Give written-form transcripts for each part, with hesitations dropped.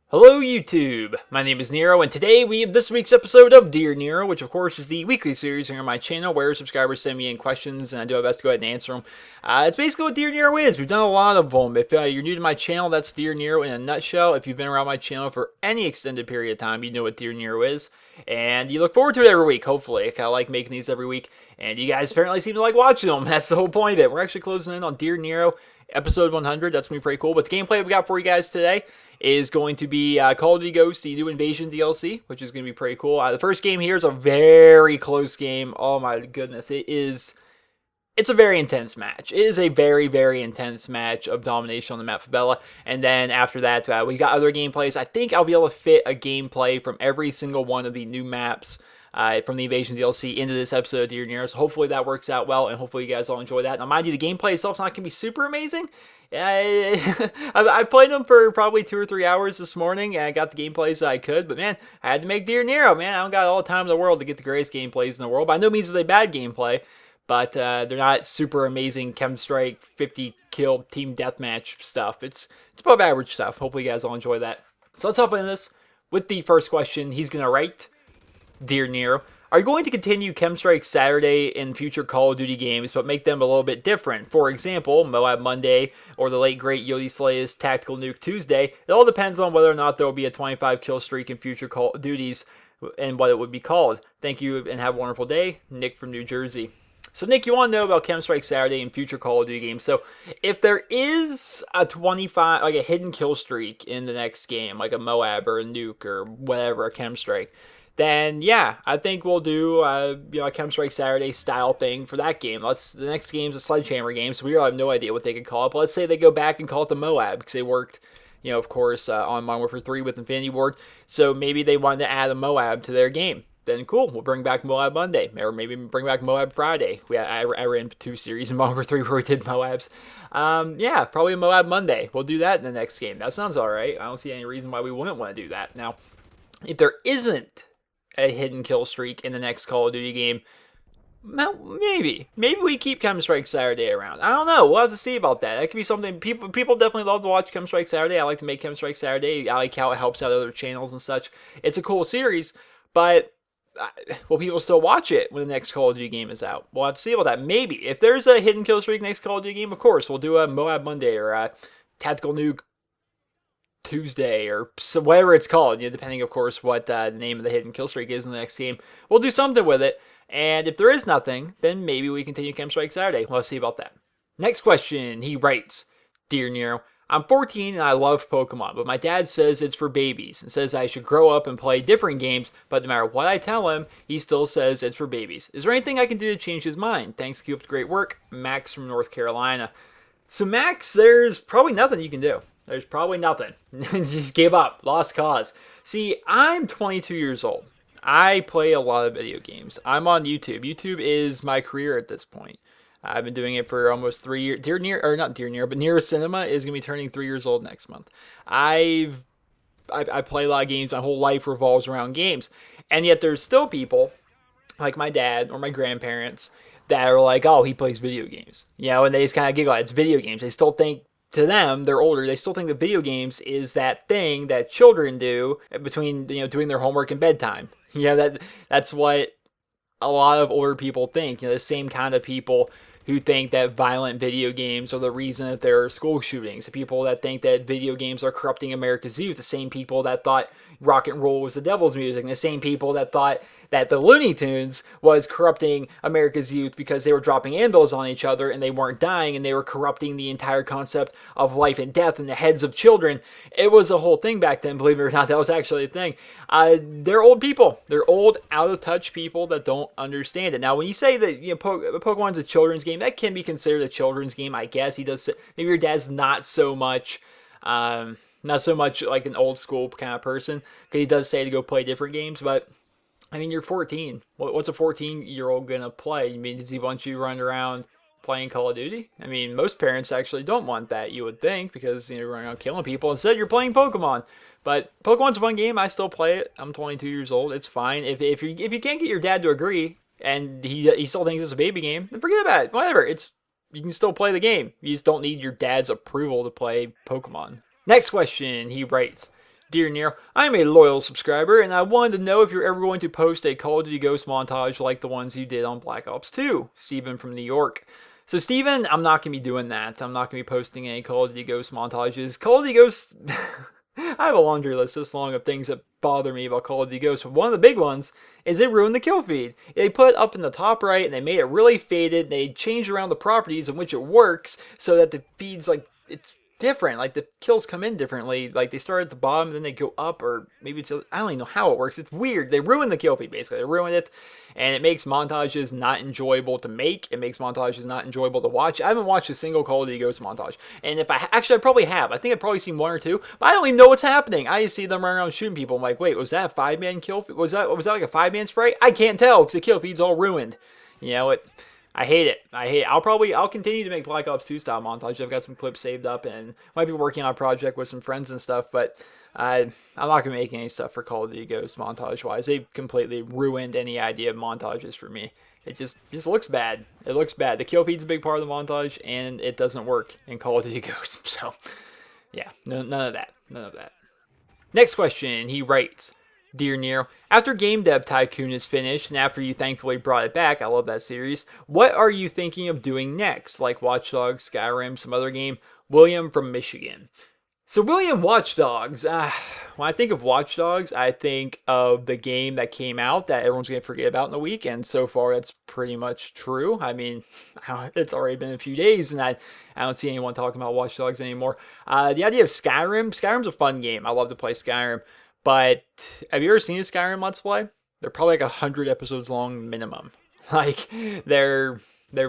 Hello YouTube, my name is Nero, and today we have this week's episode of Dear Nero, which of course is the weekly series here on my channel where subscribers send me in questions and I do my best to go ahead and answer them. It's basically what Dear Nero is. We've done a lot of them. If you're new to my channel, that's Dear Nero in a nutshell. If you've been around my channel for any extended period of time, you know what Dear Nero is. And you look forward to it every week, hopefully. I kind of like making these every week, and you guys apparently seem to like watching them. That's the whole point of it. We're actually closing in on Dear Nero episode 100. That's going to be pretty cool. But the gameplay we got for you guys today is going to be Call of Duty Ghosts, the new Invasion DLC, which is going to be pretty cool. The first game here is a very close game. Oh my goodness, it's a very intense match. It is a very, very intense match of domination on the map for Bella. And then after that, we got other gameplays. I think I'll be able to fit a gameplay from every single one of the new maps from the Invasion DLC into this episode of Dear Nero. So hopefully that works out well, and hopefully you guys all enjoy that. Now, mind you, the gameplay itself is not going to be super amazing. I played them for probably 2 or 3 hours this morning, and I got the gameplays that I could, but man, I had to make Dear Nero, man. I don't got all the time in the world to get the greatest gameplays in the world. By no means are they bad gameplay, but they're not super amazing Chem Strike 50 kill team deathmatch stuff. It's above average stuff. Hopefully you guys all enjoy that. So let's hop into this with the first question. He's going to write, Dear Nero, are you going to continue Chem Strike Saturday in future Call of Duty games, but make them a little bit different? For example, Moab Monday or the late great Yodi Slay's Tactical Nuke Tuesday. It all depends on whether or not there will be a 25 kill streak in future Call of Duties and what it would be called. Thank you and have a wonderful day. Nick from New Jersey. So Nick, you want to know about Chem Strike Saturday and future Call of Duty games. So if there is a 25, like a hidden kill streak in the next game, like a Moab or a Nuke or whatever, a Chem Strike, then yeah, I think we'll do a Chem Strike Saturday style thing for that game. The next game's a Sledgehammer game, so we really have no idea what they could call it. But let's say they go back and call it the Moab, because they worked, of course, on Modern Warfare 3 with Infinity Ward. So maybe they wanted to add a Moab to their game. Then cool, we'll bring back Moab Monday, or maybe bring back Moab Friday. I ran 2 series in Modern Warfare 3 where we did Moabs. Yeah, probably a Moab Monday. We'll do that in the next game. That sounds alright. I don't see any reason why we wouldn't want to do that. Now, if there isn't a hidden kill streak in the next Call of Duty game, well, maybe we keep Chem Strike Saturday around. I don't know. We'll have to see about that. That could be something people definitely love to watch. Chem Strike Saturday. I like to make Chem Strike Saturday. I like how it helps out other channels and such. It's a cool series, but will people still watch it when the next Call of Duty game is out? We'll have to see about that. Maybe if there's a hidden kill streak next Call of Duty game, of course we'll do a Moab Monday or a Tactical Nuke Tuesday or whatever it's called, depending of course what the name of the hidden kill streak is in the next game. We'll do something with it, and if there is nothing, then maybe we continue Chem Strike Saturday. We'll see about that. Next question, he writes, Dear Nero, I'm 14 and I love Pokemon, but my dad says it's for babies and says I should grow up and play different games, but no matter what I tell him, he still says it's for babies. Is there anything I can do to change his mind? Thanks, keep up the great work. Max from North Carolina. So Max, there's probably nothing you can do. There's probably nothing. Just give up. Lost cause. See, I'm 22 years old. I play a lot of video games. I'm on YouTube. YouTube is my career at this point. I've been doing it for almost 3 years. Not Dear Nero, but NerosCinema is going to be turning 3 years old next month. I play a lot of games. My whole life revolves around games. And yet there's still people, like my dad or my grandparents, that are like, oh, he plays video games. And they just kind of giggle. It's video games. They still think, to them, they're older, they still think that video games is that thing that children do between, doing their homework and bedtime. That's what a lot of older people think. The same kind of people who think that violent video games are the reason that there are school shootings. The people that think that video games are corrupting America's youth. The same people that thought rock and roll was the devil's music. And the same people that thought that the Looney Tunes was corrupting America's youth because they were dropping anvils on each other and they weren't dying, and they were corrupting the entire concept of life and death in the heads of children. It was a whole thing back then, believe it or not. That was actually a thing. They're old people. They're old, out-of-touch people that don't understand it. Now, when you say that Pokemon's a children's game, that can be considered a children's game, I guess. He does. Maybe your dad's not so much like an old school kind of person, because he does say to go play different games, but I mean, you're 14. What's a 14-year-old gonna play? Does he want you to run around playing Call of Duty? I mean, most parents actually don't want that, you would think, because you're running around killing people. Instead, you're playing Pokemon. But Pokemon's a fun game. I still play it. I'm 22 years old. It's fine. If you can't get your dad to agree, and he still thinks it's a baby game, then forget about it. Whatever. You can still play the game. You just don't need your dad's approval to play Pokemon. Next question, he writes, Dear Nero, I'm a loyal subscriber, and I wanted to know if you're ever going to post a Call of Duty Ghost montage like the ones you did on Black Ops 2. Steven from New York. So, Steven, I'm not going to be doing that. I'm not going to be posting any Call of Duty Ghost montages. Call of Duty Ghost... I have a laundry list this long of things that bother me about Call of Duty Ghost. One of the big ones is they ruined the kill feed. They put it up in the top right, and they made it really faded. They changed around the properties in which it works so that the feed's like... it's different. Like, the kills come in differently. Like, they start at the bottom, and then they go up, or maybe it's... I don't even know how it works. It's weird. They ruined the kill feed, basically. They ruined it, and it makes montages not enjoyable to make. It makes montages not enjoyable to watch. I haven't watched a single Call of Duty Ghost montage. And if I... actually, I probably have. I think I've probably seen one or two, but I don't even know what's happening. I just see them running around shooting people. I'm like, wait, was that a 5-man kill feed? Was that like a 5-man spray? I can't tell, because the kill feed's all ruined. You know, I hate it. I'll continue to make Black Ops 2 style montage. I've got some clips saved up and might be working on a project with some friends and stuff, but I'm not going to make any stuff for Call of Duty Ghost montage wise. They've completely ruined any idea of montages for me. It just looks bad. It looks bad. The kill feed's a big part of the montage, and it doesn't work in Call of Duty Ghost. So, yeah, none of that. None of that. Next question, he writes, Dear Nero, after Game Dev Tycoon is finished, and after you thankfully brought it back, I love that series, what are you thinking of doing next? Like Watch Dogs, Skyrim, some other game? William from Michigan. So William, Watch Dogs. When I think of Watch Dogs, I think of the game that came out that everyone's going to forget about in the week, and so far that's pretty much true. I mean, it's already been a few days, and I don't see anyone talking about Watch Dogs anymore. The idea of Skyrim's a fun game. I love to play Skyrim. But have you ever seen a Skyrim Let's Play? They're probably like 100 episodes long minimum. Like, they're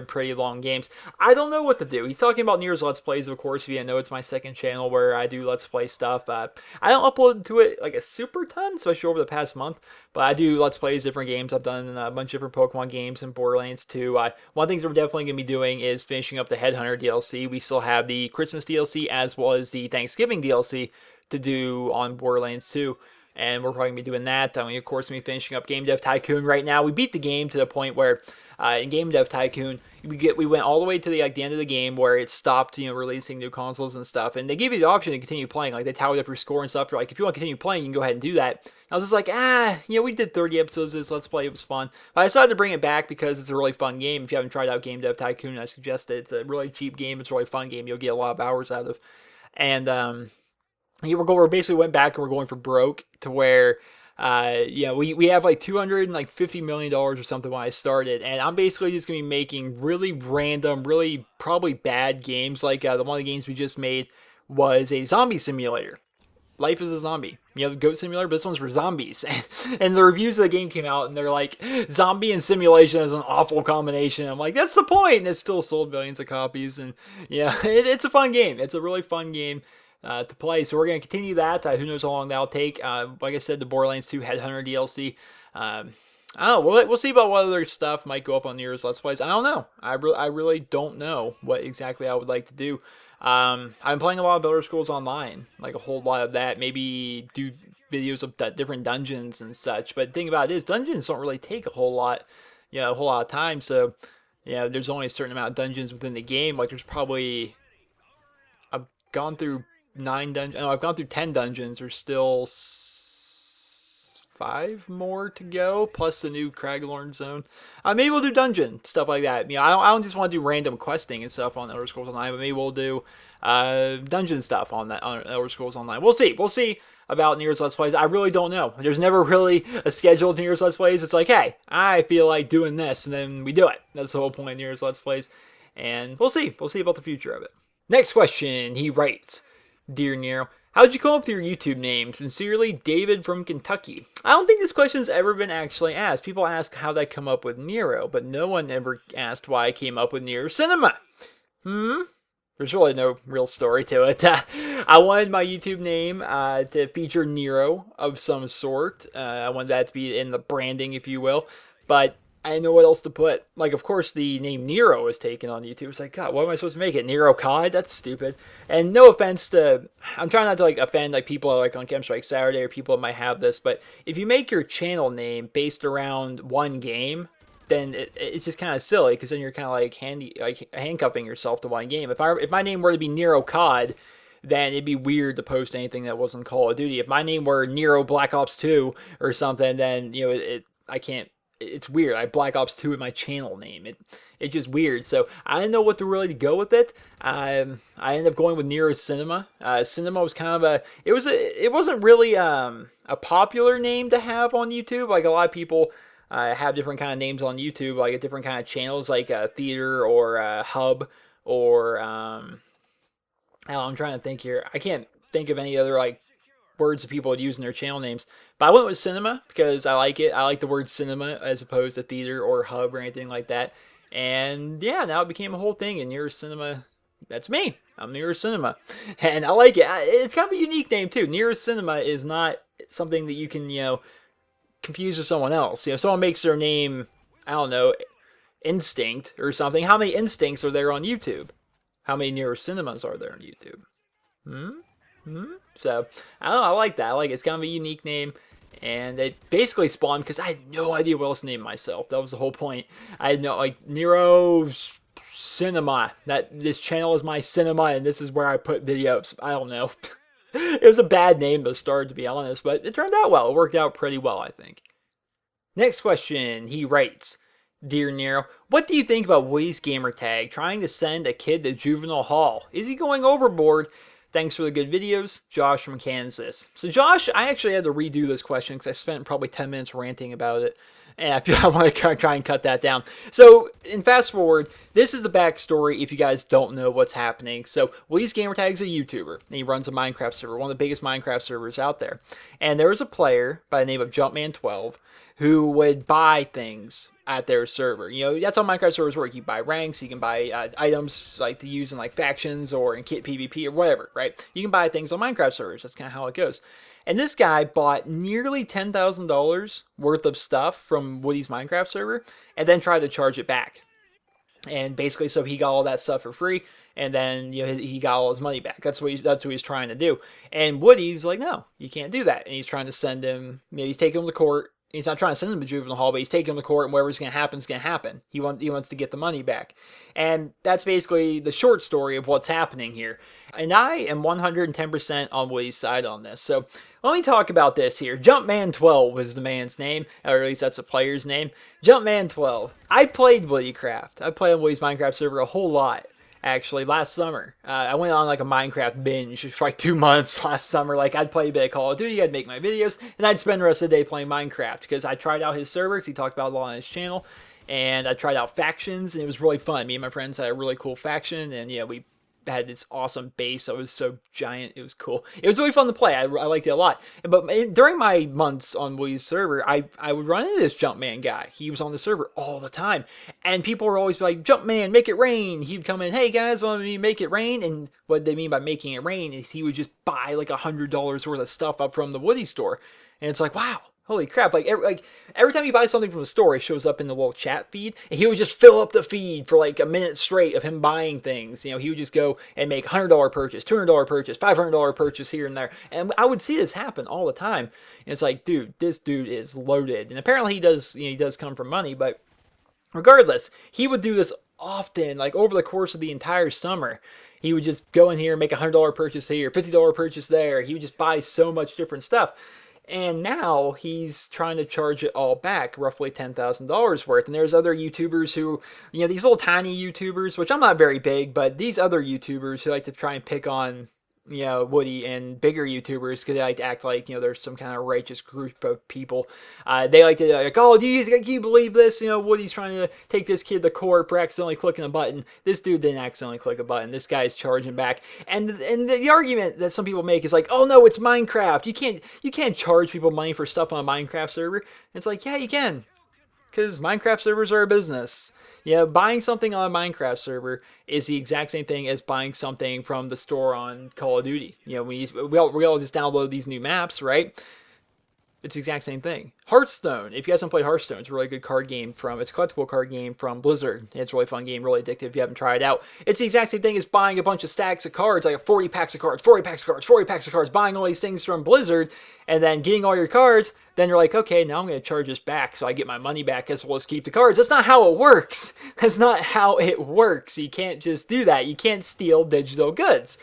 pretty long games. I don't know what to do. He's talking about Nero's Let's Plays, of course. If you didn't know, it's my second channel where I do Let's Play stuff. I don't upload to it like a super ton, especially over the past month. But I do Let's Plays, different games. I've done a bunch of different Pokemon games and Borderlands 2. One of the things we're definitely going to be doing is finishing up the Headhunter DLC. We still have the Christmas DLC as well as the Thanksgiving DLC to do on Borderlands 2, and we're probably going to be doing that. I mean, of course, we're finishing up Game Dev Tycoon right now. We beat the game to the point where in Game Dev Tycoon, we went all the way to the end of the game where it stopped, releasing new consoles and stuff, and they gave you the option to continue playing. Like, they tallied up your score and stuff. They're like, if you want to continue playing, you can go ahead and do that. And I was just like, we did 30 episodes of this Let's Play. It was fun. But I decided to bring it back because it's a really fun game. If you haven't tried out Game Dev Tycoon, I suggest it. It's a really cheap game. It's a really fun game. You'll get a lot of hours out of. And we basically went back and we're going for broke to where, we have like $250 million or something when I started, and I'm basically just going to be making really random, really probably bad games. Like one of the games we just made was a zombie simulator. Life is a zombie. You have a goat simulator, but this one's for zombies. And the reviews of the game came out, and they're like, zombie and simulation is an awful combination. I'm like, that's the point. And it still sold millions of copies. And yeah, it's a fun game. It's a really fun game to play. So we're going to continue that. Who knows how long that'll take. Like I said, the Borderlands 2 Headhunter DLC. I don't know. We'll see about what other stuff might go up on Nero's Let's Plays. I don't know. I really don't know what exactly I would like to do. I'm playing a lot of Elder Scrolls Online, like a whole lot of that. Maybe do videos of different dungeons and such. But the thing about it is, dungeons don't really take a whole lot of time. So, there's only a certain amount of dungeons within the game. Like, there's probably, I've gone through 9 dungeons. No, I've gone through 10 dungeons. There's still 5 more to go, plus the new Craglorn zone. Maybe we'll do dungeon stuff like that. I don't just want to do random questing and stuff on Elder Scrolls Online, but maybe we'll do dungeon stuff on Elder Scrolls Online. We'll see about Nero's Let's Plays. I really don't know. There's never really a scheduled Nero's Let's Plays. It's like, hey, I feel like doing this, and then we do it. That's the whole point of Nero's Let's Plays, and we'll see. We'll see about the future of it. Next question, he writes, Dear Nero, how'd you come up with your YouTube name? Sincerely, David from Kentucky. I don't think this question's ever been actually asked. People ask how'd I come up with Nero, but no one ever asked why I came up with NerosCinema. There's really no real story to it. I wanted my YouTube name to feature Nero of some sort. I wanted that to be in the branding, if you will. But I didn't know what else to put. Like, of course, the name Nero was taken on YouTube. It's like, God, what am I supposed to make it? Nero COD? That's stupid. And no offense to... I'm trying not to, offend, people like on KEM Strike Saturday or people that might have this, but if you make your channel name based around one game, then it's just kind of silly, because then you're kind of like handcuffing yourself to one game. If my name were to be Nero COD, then it'd be weird to post anything that wasn't Call of Duty. If my name were Nero Black Ops 2 or something, then I can't. It's weird. I have Black Ops 2 in my channel name. It's just weird. So I didn't know what to really go with it. I ended up going with NerosCinema. Cinema was kind of it wasn't really a popular name to have on YouTube. Like, a lot of people have different kind of names on YouTube, like different kind of channels, like Theater or Hub or I'm trying to think here. I can't think of any other like words that people would use in their channel names. But I went with cinema because I like it. I like the word cinema as opposed to theater or hub or anything like that. And yeah, now it became a whole thing. And NerosCinema, that's me. I'm NerosCinema. And I like it. It's kind of a unique name too. NerosCinema is not something that you can, confuse with someone else. Someone makes their name, I don't know, Instinct or something. How many Instincts are there on YouTube? How many NerosCinemas are there on YouTube? So, I don't know, I like that. I like it. It's kind of a unique name. And it basically spawned because I had no idea what else to name myself. That was the whole point. I had no, like, NerosCinema. This channel is my cinema, and this is where I put videos. I don't know. It was a bad name to start, to be honest, but it turned out well. It worked out pretty well, I think. Next question, he writes, Dear Nero, what do you think about Woody's gamertag trying to send a kid to juvenile hall? Is he going overboard? Thanks for the good videos, Josh from Kansas. So Josh, I actually had to redo this question because I spent probably 10 minutes ranting about it. And I feel I want to try and cut that down. So, in fast forward, this is the backstory if you guys don't know what's happening. So, Woody's Gamertag's a YouTuber, and he runs a Minecraft server, one of the biggest Minecraft servers out there. And there was a player by the name of Jumpman12 who would buy things at their server. That's how Minecraft servers work. You buy ranks, you can buy items like to use in like factions or in kit PvP or whatever, right? You can buy things on Minecraft servers. That's kind of how it goes. And this guy bought nearly $10,000 worth of stuff from Woody's Minecraft server and then tried to charge it back. And basically, so he got all that stuff for free, and then he got all his money back. That's what he's trying to do. And Woody's like, no, you can't do that. And he's trying to send him, he's taking him to court. He's not trying to send him to juvenile hall, but he's taking him to court, and whatever's going to happen is going to happen. He wants to get the money back. And that's basically the short story of what's happening here. And I am 110% on Woody's side on this. So let me talk about this here. Jumpman12 is the man's name, or at least that's the player's name. Jumpman12. I played Woodycraft. I played on Woody's Minecraft server a whole lot. Actually, last summer, I went on like a Minecraft binge for like 2 months last summer. Like, I'd play a bit of Call of Duty, I'd make my videos, and I'd spend the rest of the day playing Minecraft because I tried out his server because he talked about it a lot on his channel, and I tried out factions, and it was really fun. Me and my friends had a really cool faction, and we had this awesome base that was so giant. It was cool. It was really fun to play. I liked it a lot. But during my months on Woody's server, I would run into this Jumpman guy. He was on the server all the time. And people were always like, Jumpman, make it rain. He'd come in, hey guys, want me to make it rain? And what they mean by making it rain is he would just buy like $100 worth of stuff up from the Woody store. And it's like, wow. Holy crap, like every time you buy something from the store, it shows up in the little chat feed, and he would just fill up the feed for like a minute straight of him buying things. He would just go and make $100 purchase, $200 purchase, $500 purchase here and there. And I would see this happen all the time. And it's like, dude, this dude is loaded. And apparently he does come from money, but regardless, he would do this often, like over the course of the entire summer. He would just go in here and make a $100 purchase here, $50 purchase there. He would just buy so much different stuff. And now he's trying to charge it all back, roughly $10,000 worth. And there's other YouTubers who, these little tiny YouTubers, which I'm not very big, but these other YouTubers who like to try and pick on, Woody and bigger YouTubers because they like to act like, there's some kind of righteous group of people. They like to like, oh, geez, can you believe this? Woody's trying to take this kid to court for accidentally clicking a button. This dude didn't accidentally click a button. This guy's charging back. And the argument that some people make is like, oh no, it's Minecraft. You can't charge people money for stuff on a Minecraft server. And it's like, yeah, you can. Because Minecraft servers are a business. Buying something on a Minecraft server is the exact same thing as buying something from the store on Call of Duty. We all just download these new maps, right? It's the exact same thing. Hearthstone. If you guys haven't played Hearthstone, it's a really good card game it's a collectible card game from Blizzard. It's a really fun game, really addictive if you haven't tried it out. It's the exact same thing as buying a bunch of stacks of cards, like 40 packs of cards, 40 packs of cards, 40 packs of cards, buying all these things from Blizzard, and then getting all your cards. Then you're like, okay, now I'm going to charge this back so I get my money back as well as keep the cards. That's not how it works. That's not how it works. You can't just do that. You can't steal digital goods.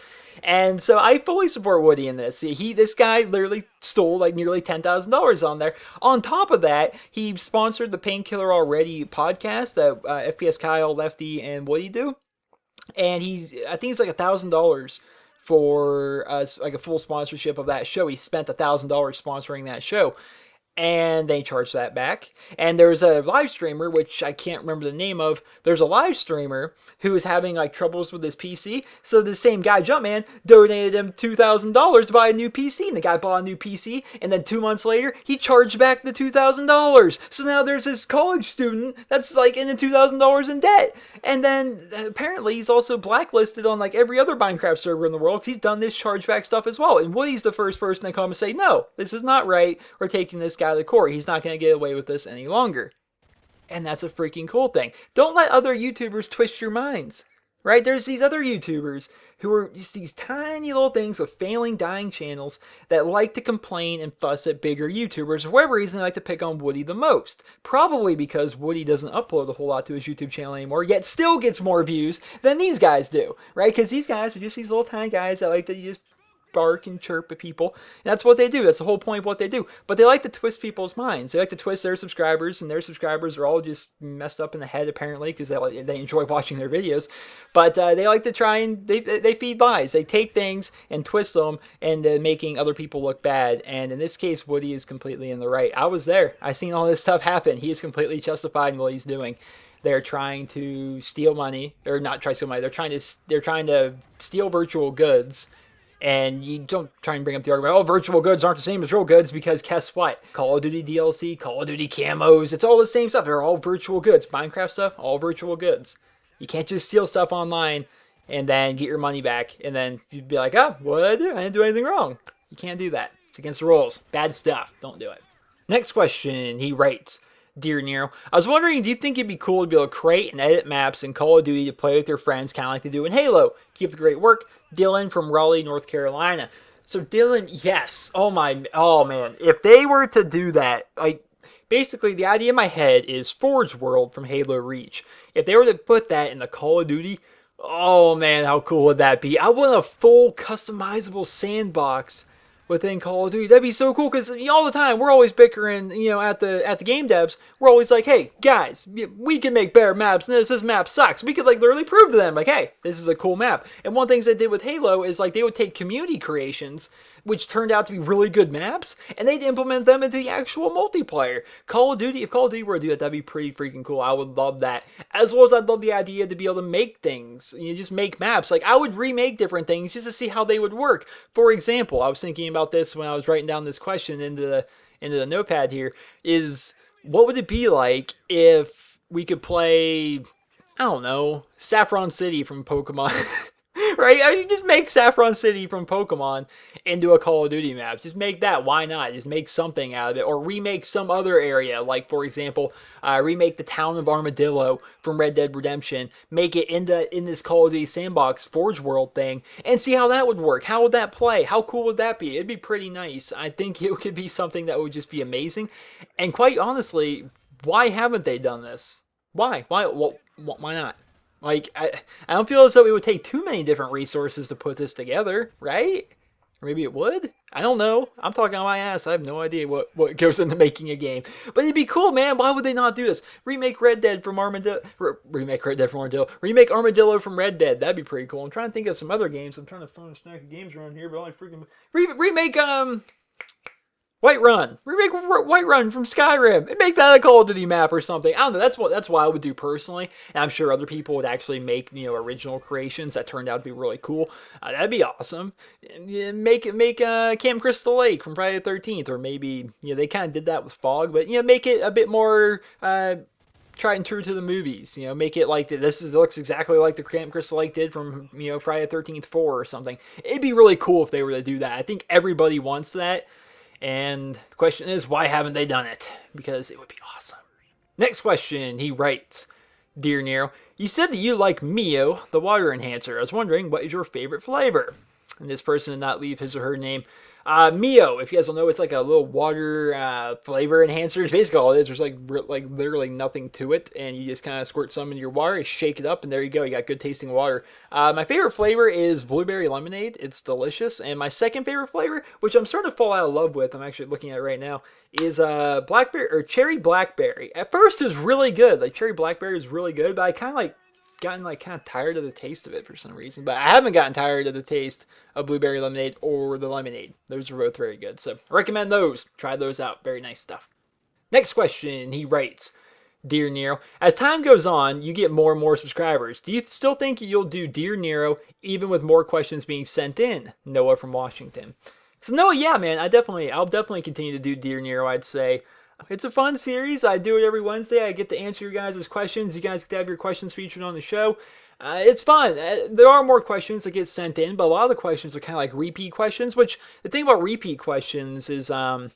And so I fully support Woody in this. This guy literally stole like nearly $10,000 on there. On top of that, he sponsored the Painkiller Already podcast that FPS Kyle, Lefty, and Woody do. And I think it's like $1,000 for like a full sponsorship of that show. He spent $1,000 sponsoring that show. And they charge that back. And there's a live streamer, which I can't remember the name of. There's a live streamer who is having like troubles with his PC. So the same guy, Jumpman, donated him $2,000 to buy a new PC. And the guy bought a new PC. And then 2 months later, he charged back the $2,000. So now there's this college student that's like in the $2,000 in debt. And then apparently he's also blacklisted on like every other Minecraft server in the world because he's done this chargeback stuff as well. And Woody's the first person to come and say, no, this is not right. We're taking this guy to the court. He's not going to get away with this any longer. And that's a freaking cool thing. Don't let other YouTubers twist your minds, right? There's these other YouTubers who are just these tiny little things with failing, dying channels that like to complain and fuss at bigger YouTubers. For whatever reason, they like to pick on Woody the most. Probably because Woody doesn't upload a whole lot to his YouTube channel anymore, yet still gets more views than these guys do, right? Because these guys are just these little tiny guys that like to just bark and chirp at people. And that's what they do. That's the whole point of what they do. But they like to twist people's minds. They like to twist their subscribers, and their subscribers are all just messed up in the head apparently because they enjoy watching their videos. But they like to try and they feed lies. They take things and twist them into making other people look bad. And in this case, Woody is completely in the right. I was there. I seen all this stuff happen. He is completely justified in what he's doing. They're trying to steal money, or not try to steal money. They're trying to steal virtual goods. And you don't try and bring up the argument, oh, virtual goods aren't the same as real goods, because guess what? Call of Duty DLC, Call of Duty camos, it's all the same stuff. They're all virtual goods. Minecraft stuff, all virtual goods. You can't just steal stuff online and then get your money back and then you'd be like, oh, what did I do? I didn't do anything wrong. You can't do that. It's against the rules. Bad stuff. Don't do it. Next question, he writes, Dear Nero, I was wondering, do you think it'd be cool to be able to create and edit maps in Call of Duty to play with your friends, kind of like they do in Halo? Keep up the great work. Dylan from Raleigh, North Carolina. So Dylan, yes. Oh man. If they were to do that, like, basically the idea in my head is Forge World from Halo Reach. If they were to put that in the Call of Duty, oh man, how cool would that be? I want a full customizable sandbox within Call of Duty. That'd be so cool, because all the time we're always bickering, at the game devs. We're always like, hey guys, we can make better maps than this map sucks. We could like literally prove to them like, hey, this is a cool map. And one of the things they did with Halo is like they would take community creations which turned out to be really good maps, and they'd implement them into the actual multiplayer. Call of Duty, if Call of Duty were to do that, that'd be pretty freaking cool. I would love that. As well as I'd love the idea to be able to make things, just make maps. Like, I would remake different things just to see how they would work. For example, I was thinking about this when I was writing down this question into the notepad here, is what would it be like if we could play, I don't know, Saffron City from Pokemon? Right? I mean, just make Saffron City from Pokemon into a Call of Duty map. Just make that. Why not? Just make something out of it. Or remake some other area. Like, for example, remake the town of Armadillo from Red Dead Redemption. Make it in this Call of Duty sandbox Forge World thing. And see how that would work. How would that play? How cool would that be? It'd be pretty nice. I think it could be something that would just be amazing. And quite honestly, why haven't they done this? Why? Why not? Like, I don't feel as though it would take too many different resources to put this together, right? Or maybe it would? I don't know. I'm talking on my ass. I have no idea what goes into making a game. But it'd be cool, man. Why would they not do this? Remake Red Dead from Armadillo. Remake Red Dead from Armadillo. Remake Armadillo from Red Dead. That'd be pretty cool. I'm trying to think of some other games. I'm trying to find a stack of games around here, but I only freaking... Remake, Whiterun. Remake Whiterun from Skyrim. And make that a Call of Duty map or something. I don't know. That's what I would do personally. And I'm sure other people would actually make, original creations that turned out to be really cool. That'd be awesome. Make Camp Crystal Lake from Friday the 13th. Or maybe, they kind of did that with Fog. But, make it a bit more... tried and true to the movies, make it like looks exactly like the Camp Crystal Lake did from, Friday the 13th 4 or something. It'd be really cool if they were to do that. I think everybody wants that. And the question is, why haven't they done it? Because it would be awesome. Next question, he writes, Dear Nero, you said that you like Mio, the water enhancer. I was wondering, what is your favorite flavor? And this person did not leave his or her name. Mio, if you guys don't know, it's like a little water flavor enhancer. It's basically all it is. There's like literally nothing to it, and you just kind of squirt some into your water, you shake it up, and there you go. You got good tasting water. My favorite flavor is blueberry lemonade. It's delicious. And my second favorite flavor, which I'm starting to fall out of love with, I'm actually looking at it right now, is blackberry or cherry blackberry. At first, it was really good. Like cherry blackberry was really good, but I kind of gotten kind of tired of the taste of it for some reason. But I haven't gotten tired of the taste of blueberry lemonade or the lemonade. Those are both very good, so I recommend those. Try those out. Very nice stuff. Next question, he writes, Dear Nero, as time goes on, you get more and more subscribers. Do you still think you'll do Dear Nero even with more questions being sent in? Noah from Washington. So Noah, yeah, man, I'll definitely continue to do Dear Nero, I'd say. It's a fun series. I do it every Wednesday. I get to answer your guys' questions. You guys get to have your questions featured on the show. It's fun. There are more questions that get sent in, but a lot of the questions are kind of like repeat questions, which the thing about repeat questions is, I'm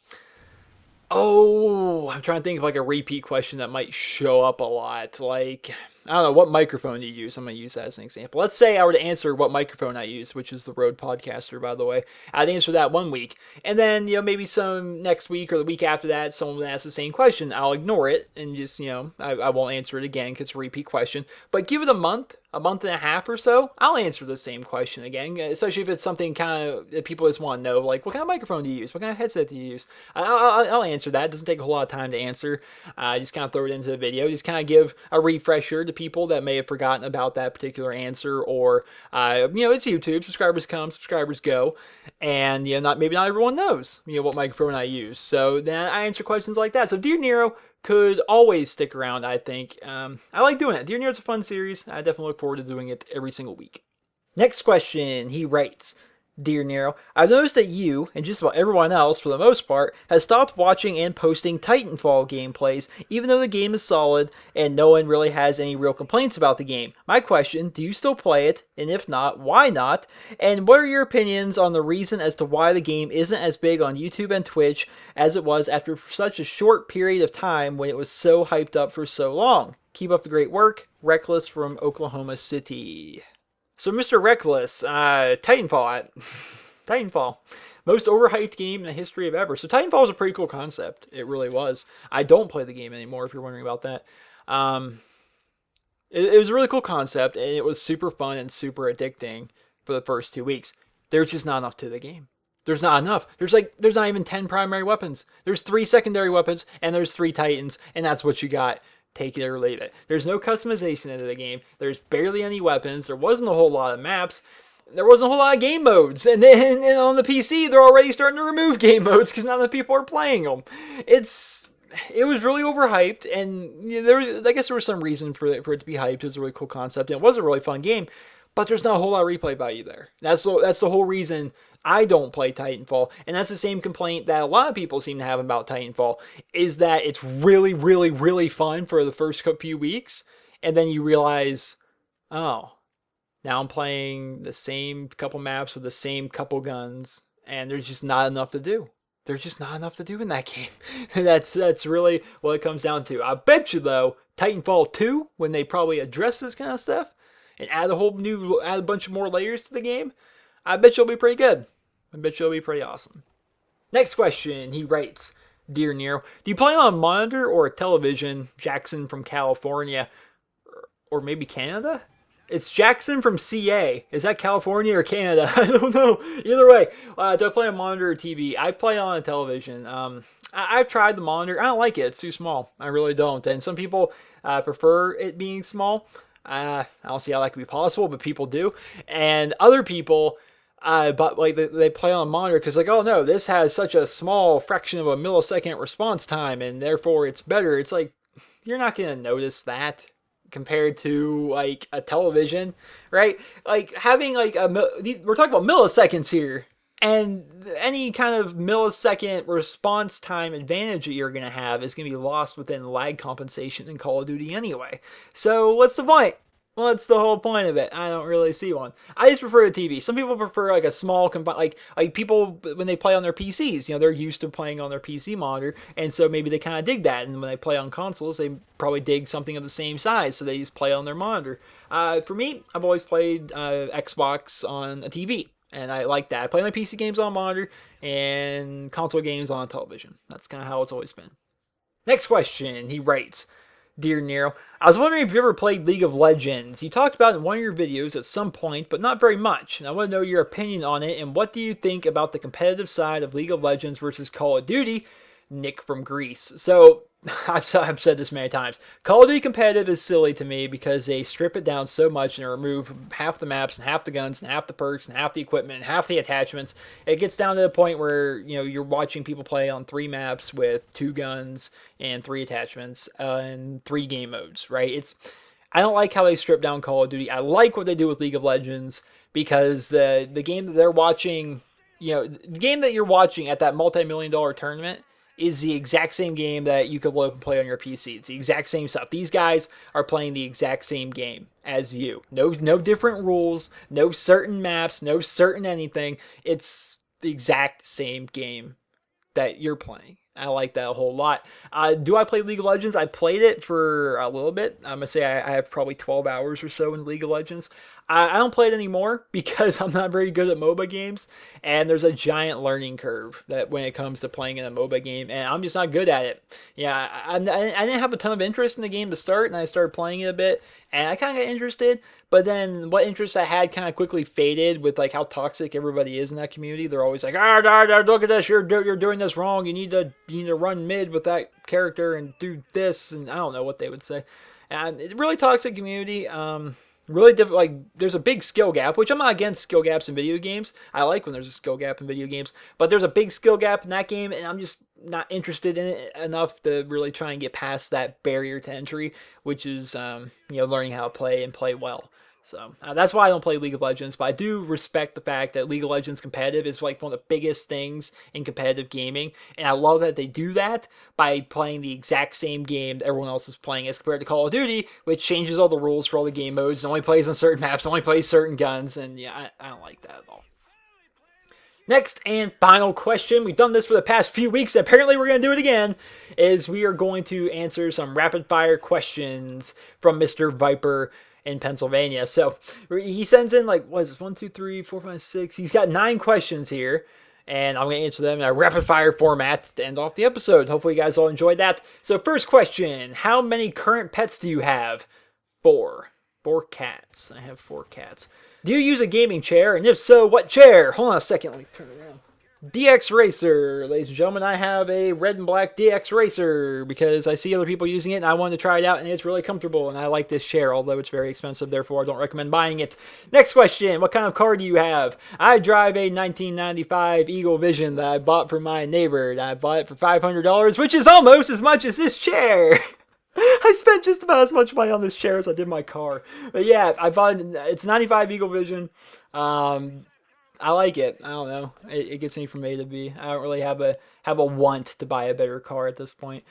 trying to think of like a repeat question that might show up a lot. Like, I don't know, what microphone do you use? I'm going to use that as an example. Let's say I were to answer what microphone I use, which is the Rode Podcaster, by the way. I'd answer that one week. And then, maybe some next week or the week after that, someone would ask the same question. I'll ignore it and just, I won't answer it again because it's a repeat question. But give it a month and a half or so, I'll answer the same question again, especially if it's something kind of that people just want to know, like, what kind of microphone do you use? What kind of headset do you use? I'll answer that. It doesn't take a whole lot of time to answer. Just kind of throw it into the video. Just kind of give a refresher to people that may have forgotten about that particular answer, or, it's YouTube. Subscribers come, subscribers go. And, maybe not everyone knows, what microphone I use. So then I answer questions like that. So Dear Nero could always stick around, I think. I like doing it. Dear Nero's a fun series. I definitely look forward to doing it every single week. Next question, he writes, Dear Nero, I've noticed that you, and just about everyone else for the most part, has stopped watching and posting Titanfall gameplays, even though the game is solid and no one really has any real complaints about the game. My question, do you still play it? And if not, why not? And what are your opinions on the reason as to why the game isn't as big on YouTube and Twitch as it was after such a short period of time when it was so hyped up for so long? Keep up the great work. Reckless from Oklahoma City. So, Mr. Reckless, Titanfall. Most overhyped game in the history of ever. So, Titanfall was a pretty cool concept. It really was. I don't play the game anymore, if you're wondering about that. It was a really cool concept, and it was super fun and super addicting for the first 2 weeks. There's just not enough to the game. There's not enough. There's not even 10 primary weapons. There's 3 secondary weapons, and there's 3 Titans, and that's what you got. Take it or leave it. There's no customization into the game. There's barely any weapons. There wasn't a whole lot of maps. There wasn't a whole lot of game modes. And then on the PC, they're already starting to remove game modes because not enough people are playing them. It was really overhyped, and I guess there was some reason for it to be hyped. It was a really cool concept, and it was a really fun game. But there's not a whole lot of replay value there. That's the whole reason I don't play Titanfall. And that's the same complaint that a lot of people seem to have about Titanfall, is that it's really, really, really fun for the first few weeks. And then you realize, oh, now I'm playing the same couple maps with the same couple guns, and there's just not enough to do. There's just not enough to do in that game. That's really what it comes down to. I bet you, though, Titanfall 2, when they probably address this kind of stuff, and add a bunch of more layers to the game, I bet you'll be pretty good. I bet you'll be pretty awesome. Next question, he writes, Dear Nero, do you play on a monitor or a television? Jackson from California, or maybe Canada? It's Jackson from CA. Is that California or Canada? I don't know. Either way, do I play on monitor or TV? I play on a television. I've tried the monitor. I don't like it. It's too small. I really don't. And some people prefer it being small. I don't see how that could be possible, but people do. And other people, but like they play on a monitor because like, oh no, this has such a small fraction of a millisecond response time, and therefore it's better. It's like, you're not gonna notice that compared to like a television, right? Like having like we're talking about milliseconds here. And any kind of millisecond response time advantage that you're going to have is going to be lost within lag compensation in Call of Duty anyway. So what's the point? Well, that's the whole point of it. I don't really see one. I just prefer the TV. Some people prefer like a small, like people when they play on their PCs. They're used to playing on their PC monitor, and so maybe they kind of dig that. And when they play on consoles, they probably dig something of the same size, so they just play on their monitor. For me, I've always played Xbox on a TV, and I like that. I play my PC games on a monitor and console games on a television. That's kind of how it's always been. Next question, he writes, Dear Nero, I was wondering if you ever played League of Legends. You talked about it in one of your videos at some point, but not very much. And I want to know your opinion on it, and what do you think about the competitive side of League of Legends versus Call of Duty? Nick from Greece. So, I've said this many times. Call of Duty competitive is silly to me because they strip it down so much and remove half the maps and half the guns and half the perks and half the equipment and half the attachments. It gets down to the point where you're watching people play on 3 maps with 2 guns and 3 attachments and 3 game modes. Right? I don't like how they strip down Call of Duty. I like what they do with League of Legends because the game that they're watching, the game that you're watching at that multi-million-dollar tournament is the exact same game that you could load and play on your PC. It's the exact same stuff. These guys are playing the exact same game as you. No different rules, no certain maps, no certain anything. It's the exact same game that you're playing. I like that a whole lot. Do I play League of Legends? I played it for a little bit. I'm going to say I have probably 12 hours or so in League of Legends. I don't play it anymore because I'm not very good at MOBA games, and there's a giant learning curve that when it comes to playing in a MOBA game, and I'm just not good at it. Yeah, I didn't have a ton of interest in the game to start, and I started playing it a bit, and I kind of got interested, but then what interest I had kind of quickly faded with like how toxic everybody is in that community. They're always like, look at this, you're doing this wrong. You need to run mid with that character and do this, and I don't know what they would say. And it's a really toxic community. Really difficult. Like, there's a big skill gap, which I'm not against skill gaps in video games. I like when there's a skill gap in video games, but there's a big skill gap in that game, and I'm just not interested in it enough to really try and get past that barrier to entry, which is learning how to play and play well. So that's why I don't play League of Legends, but I do respect the fact that League of Legends competitive is like one of the biggest things in competitive gaming, and I love that they do that by playing the exact same game that everyone else is playing as compared to Call of Duty, which changes all the rules for all the game modes, and only plays on certain maps, only plays certain guns, and yeah, I don't like that at all. Next and final question, we've done this for the past few weeks, apparently we're going to do it again, is we are going to answer some rapid fire questions from Mr. Viper in Pennsylvania. So he sends in like, what is it, 1, 2, 3, 4, 5, 6. He's got 9 questions here, and I'm going to answer them in a rapid fire format to end off the episode. Hopefully you guys all enjoyed that. So first question, how many current pets do you have? 4. 4 cats. I have 4 cats. Do you use a gaming chair? And if so, what chair? Hold on a second. Let me turn it around. DX Racer. Ladies and gentlemen, I have a red and black DX Racer because I see other people using it and I wanted to try it out and it's really comfortable and I like this chair, although it's very expensive, therefore I don't recommend buying it. Next question, what kind of car do you have? I drive a 1995 Eagle Vision that I bought from my neighbor. And I bought it for $500, which is almost as much as this chair. I spent just about as much money on this chair as I did my car. But yeah, I bought it. It's 95 Eagle Vision. I like it. I don't know. It gets me from A to B. I don't really have a want to buy a better car at this point.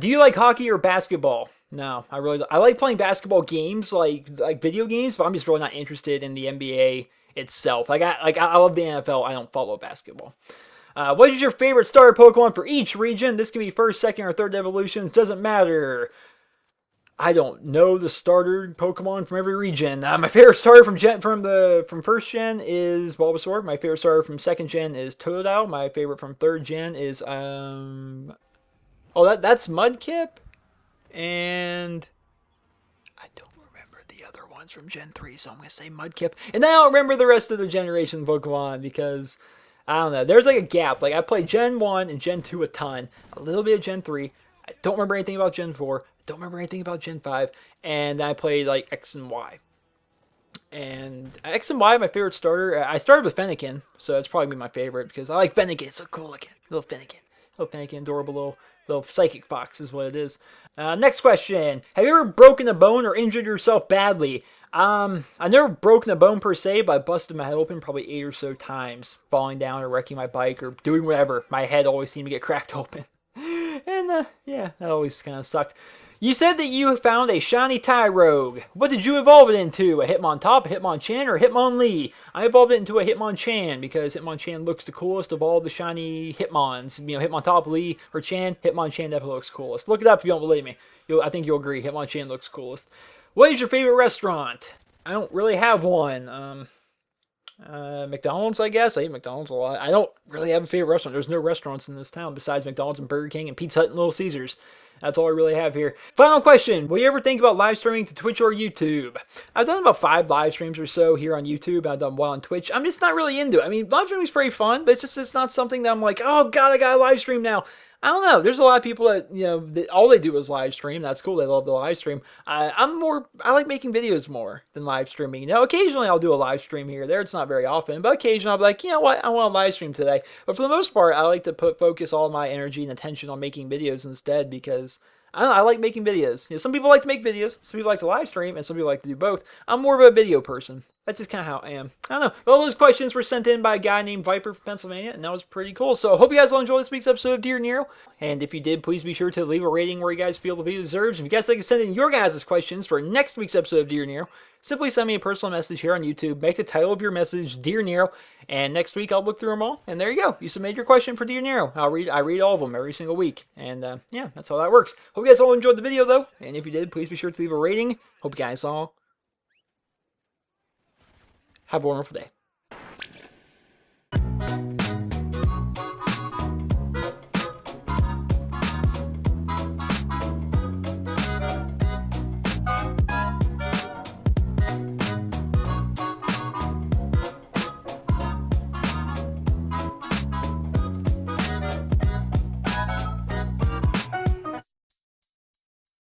Do you like hockey or basketball? No, I like playing basketball games, like video games, but I'm just really not interested in the NBA itself. I love the NFL. I don't follow basketball. What is your favorite starter Pokemon for each region? This can be first, second, or third evolutions. Doesn't matter. I don't know the starter Pokemon from every region. My favorite starter from first gen is Bulbasaur. My favorite starter from second gen is Totodile. My favorite from third gen is that's Mudkip, and I don't remember the other ones from Gen 3, so I'm gonna say Mudkip. And I don't remember the rest of the generation Pokemon because I don't know. There's like a gap. Like I played Gen 1 and Gen 2 a ton, a little bit of Gen 3. I don't remember anything about Gen 4. Don't remember anything about Gen 5, and I played like X and Y. And X and Y, my favorite starter, I started with Fennekin, so it's probably my favorite because I like Fennekin. It's so cool looking. Little Fennekin, adorable little psychic fox is what it is. Next question. Have you ever broken a bone or injured yourself badly? I've never broken a bone per se, but I busted my head open probably 8 or so times, falling down or wrecking my bike or doing whatever. My head always seemed to get cracked open. And yeah, that always kind of sucked. You said that you found a shiny Tyrogue. What did you evolve it into? A Hitmontop, a Hitmonchan, or a Hitmonlee? I evolved it into a Hitmonchan because Hitmonchan looks the coolest of all the shiny Hitmons. You know, Hitmontop, Lee, or Chan. Hitmonchan definitely looks coolest. Look it up if you don't believe me. I think you'll agree. Hitmonchan looks coolest. What is your favorite restaurant? I don't really have one. McDonald's, I guess. I eat McDonald's a lot. I don't really have a favorite restaurant. There's no restaurants in this town besides McDonald's and Burger King and Pizza Hut and Little Caesars. That's all I really have here. Final question. Will you ever think about live streaming to Twitch or YouTube? I've done about 5 live streams or so here on YouTube. I've done one on Twitch. I'm just not really into it. I mean, live streaming is pretty fun, but it's not something that I'm like, oh god, I gotta live stream now. I don't know. There's a lot of people that, all they do is live stream. That's cool. They love the live stream. I like making videos more than live streaming. Occasionally I'll do a live stream here or there. It's not very often, but occasionally I'll be like, you know what? I want to live stream today. But for the most part, I like to focus all my energy and attention on making videos instead because I don't know, I like making videos. Some people like to make videos, some people like to live stream, and some people like to do both. I'm more of a video person. That's just kind of how I am. I don't know. Well, those questions were sent in by a guy named Viper from Pennsylvania, and that was pretty cool. So I hope you guys all enjoyed this week's episode of Dear Nero. And if you did, please be sure to leave a rating where you guys feel the video deserves. If you guys like to send in your guys' questions for next week's episode of Dear Nero, simply send me a personal message here on YouTube. Make the title of your message Dear Nero, and next week I'll look through them all. And there you go. You submitted your question for Dear Nero. I read all of them every single week. And yeah, that's how that works. Hope you guys all enjoyed the video though. And if you did, please be sure to leave a rating. Hope you guys all have a wonderful day.